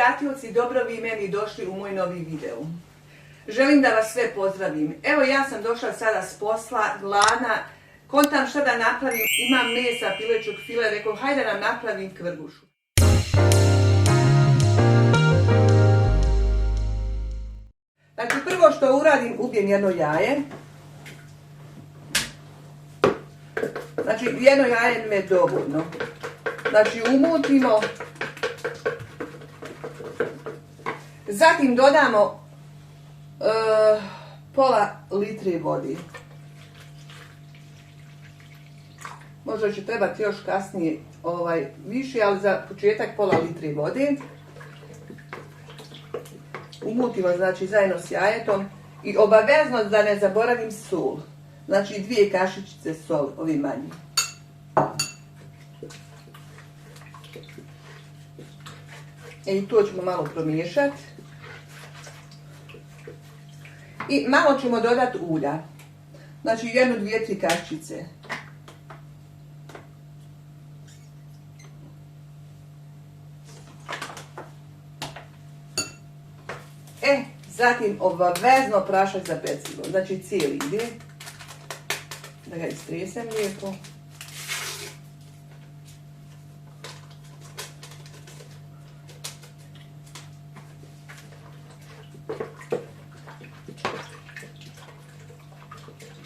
pratioci, dobro vi meni došli u moj novi video. Želim da vas sve pozdravim. Evo ja sam došla sada s posla, gladna, kontam šta da napravim, imam mesa pilećog file, rekao hajde da nam napravim kvrgušu. Znači prvo što uradim, ubijem jedno jaje. Znači jedno jaje mi je dovoljno. Znači umutimo. Zatim dodamo pola litre vode. Možda će trebati još kasnije više, ali za početak pola litre vode. Umutimo znači zajedno s jajetom i obavezno da ne zaboravim sol. Znači 2 kašičice soli, ovi manji. I to ćemo malo promiješati. I malo ćemo dodati ulja. Znači 1, 2, 3 kaščice. Zatim obavezno prašak za pecivo. Znači cijeli ide. Da ga istresem lijepo.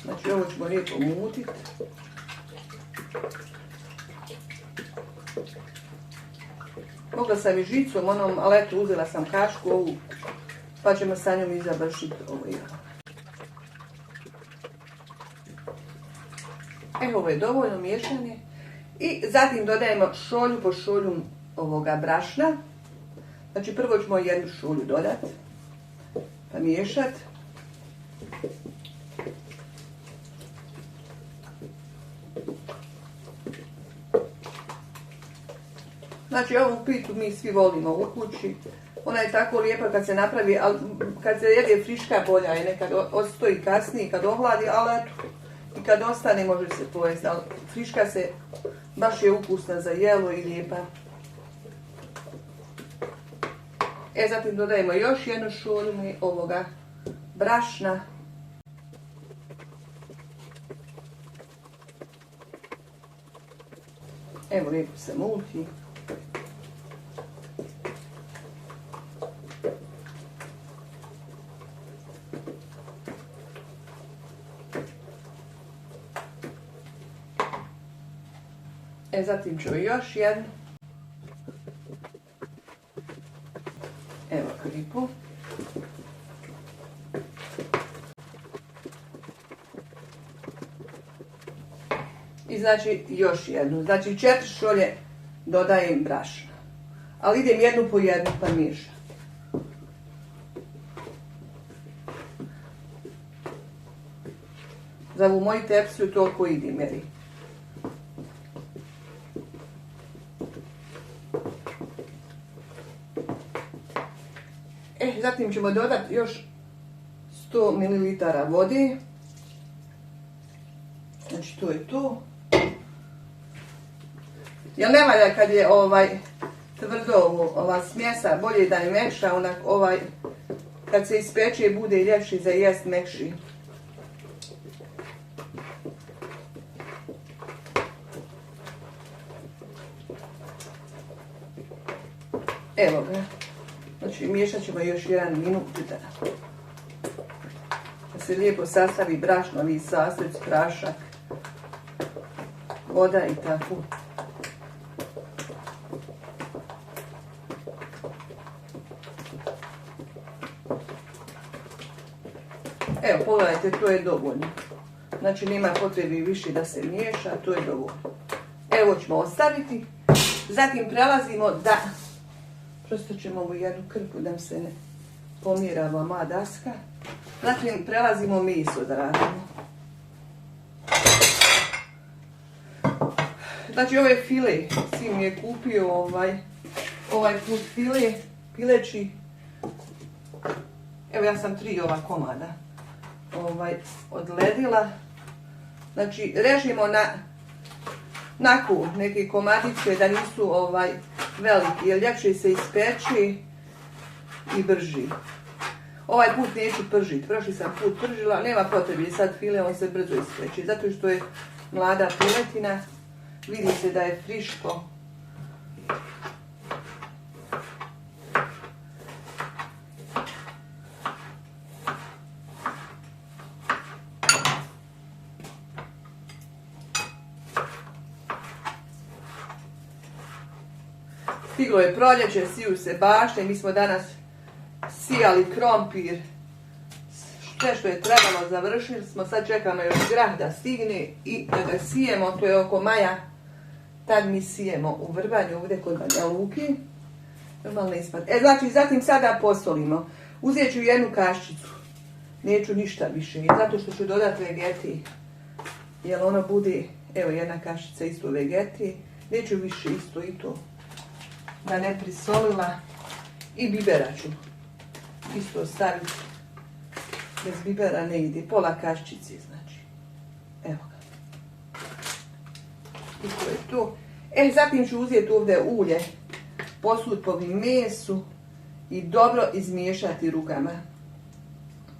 Znači ovo ćemo lijepo umutiti. Mogla sam i žicom onom, ali eto uzela sam kašku ovu, pa ćemo sa njom i završiti ovo jelo. Evo ovo je dovoljno miješanje. I zatim dodajemo šolju po šolju ovoga brašna. Znači prvo ćemo 1 šolju dodati, pa miješati. Znači ovu pitu mi svi volimo u kući. Ona je tako lijepa kad se napravi, ali kad se jede friška bolja je, nekad ostoji kasnije kad ohladi, ali eto, i kad ostane može se pojesti, ali friška se baš je ukusna za jelo i lijepa. Zatim dodajemo još 1 šolju ovoga brašna. Evo lijepo se muti. Zatim ću još 1. Evo kripu. I znači još 1. Znači 4 šolje dodajem brašna. Ali idem 1 po 1 pa miješam. Za ovu moju tepsiju toliko ide meri. Zatim ćemo dodati još 100 ml vode. Znači to je to. Jer ne valja kad je tvrdo ova smjesa, bolje da je mekša, onak kad se ispeče bude ljepši za jest mekši. Evo ga. Znači miješat ćemo još 1 minut da se lijepo sastavi brašnovi sastojci, prašak, voda i tako. Evo pogledajte, to je dovoljno. Znači nema potrebe više da se miješa, to je dovoljno. Evo ćemo ostaviti. Zatim prelazimo da prosto ćemo ovu 1 krpu da se ne pomirava moja daska. Zatim prelazimo meso da radimo. Znači ovo je file, sin mi je kupio ovaj put file, pileći. Evo ja sam 3 ova komada odledila. Znači režimo na neke komadice da nisu veliki, jer ljepše se ispeči i brži. Ovaj put neću pržiti, prošli sam put pržila, nema potrebe, sad file on se brzo iskreće, zato što je mlada piletina, vidi se da je friško. Stiglo je proljeće, siju se bašte, mi smo danas sijali krompir, sve što je trebalo završili smo, sad čekamo još grah da stigne i da ga sijemo, to je oko maja, tad mi sijemo u Vrbanju, ovdje kod Banja Luki. Znači, zatim sada posolimo. Uzet ću jednu kaščicu, neću ništa više, zato što ću dodati vegeti, jer ono bude, evo jedna kaščica isto vegeti, neću više isto i to, da ne prisolila, i bibera ću isto staviti, bez bibera ne ide, pola kaščice znači, evo ga, i to je to. Zatim ću uzeti ovdje ulje, posut po mesu i dobro izmiješati rukama,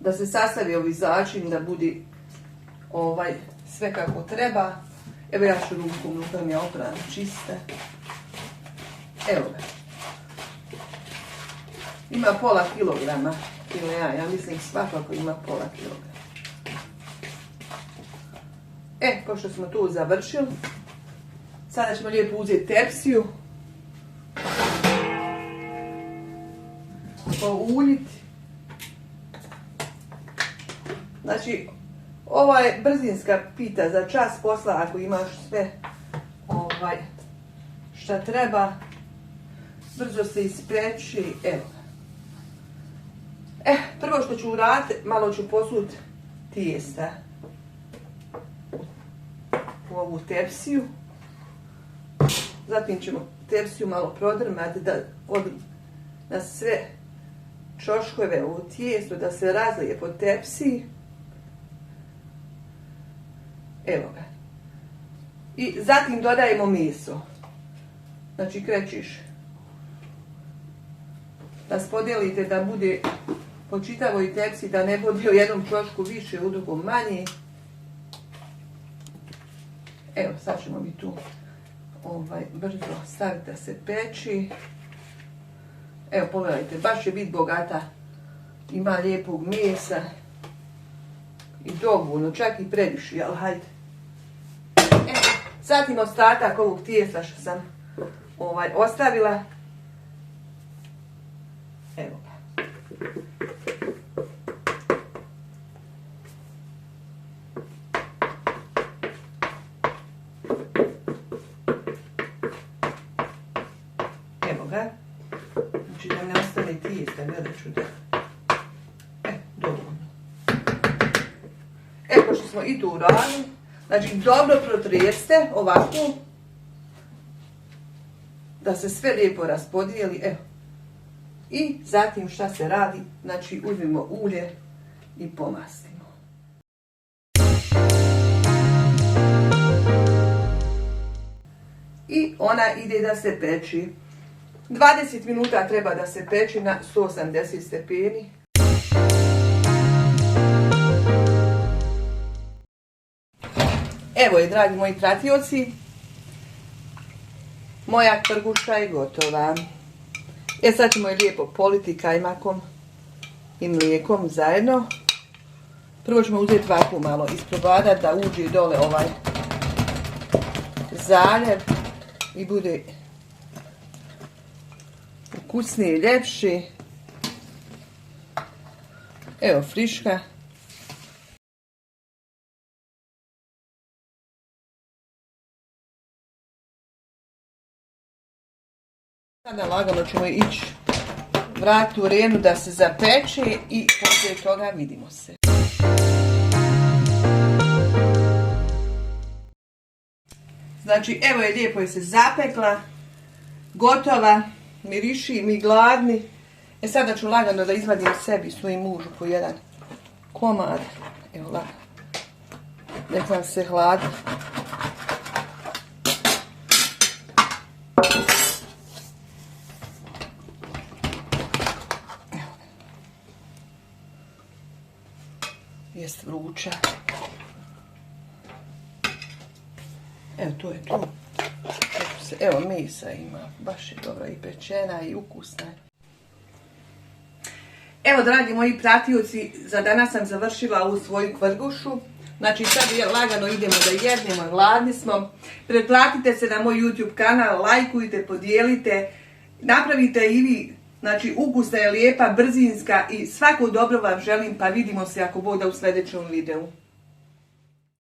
da se sastavi ovi začin, da bude sve kako treba. Evo ja ću rukom je oprana čista. Evo ga. Ima pola kilograma, ili ja mislim svakako ima pola kilograma. Pošto smo tu završili, sada ćemo lijepo uzeti tepsiju, pouljiti. Znači, ovo je brzinska pita za čas posla ako imaš sve šta treba. Brzo se ispeči, evo. Prvo što ću uraditi, malo ću posuti tijesta u ovu tepsiju. Zatim ćemo tepsiju malo prodrmati da na sve čoškove u tijestu, da se razlije po tepsiji. Evo ga. I zatim dodajemo meso. Znači krećiš da spodijelite da bude po čitavoj tepsi, da ne bude u jednom čošku više, u drugom manje. Evo, sad ćemo mi tu brzo staviti da se peči. Evo, pogledajte, baš će biti bogata. Ima lijepog mesa i dovoljno, čak i previše, ali hajde. Zatim ostatak ovog tijesta što sam ostavila. Evo ga. Evo ga. Znači da ne ostane tijesta, gledat ću da. Dovoljno. Pošto smo i tu uradili, znači dobro protrijeste ovako, da se sve lijepo raspodijeli, evo. I zatim šta se radi, znači uzmimo ulje i pomastimo. I ona ide da se peči. 20 minuta treba da se peči na 180 stepeni. Evo je, dragi moji pratioci, moja prguša je gotova. Sad ćemo je lijepo politi kajmakom i mlijekom zajedno. Prvo ćemo uzeti ovako malo isprobadati da uđe dole ovaj zaljev i bude ukusniji i ljepši. Evo friška. Sada lagano ćemo ići vratiti u renu da se zapeče i poslije toga vidimo se. Znači, evo je, lijepo je se zapekla, gotova, miriši, mi gladni. Sada ću lagano da izvadim sebi, svojim mužu po jedan komad. Evo lagano. Nek vam se hladi. Evo jest vruća. Evo, to je to. Evo, mesa ima. Baš je dobra i pečena i ukusna. Evo, dragi moji pratioci, za danas sam završila ovu svoju kvrgušu. Znači, sad lagano idemo da jednemo, gladni smo. Pretplatite se na moj YouTube kanal, lajkujte, podijelite. Napravite i vi, znači, ukusna je, lijepa, brzinska i svako dobro vam želim, pa vidimo se ako Bog da u sljedećem videu.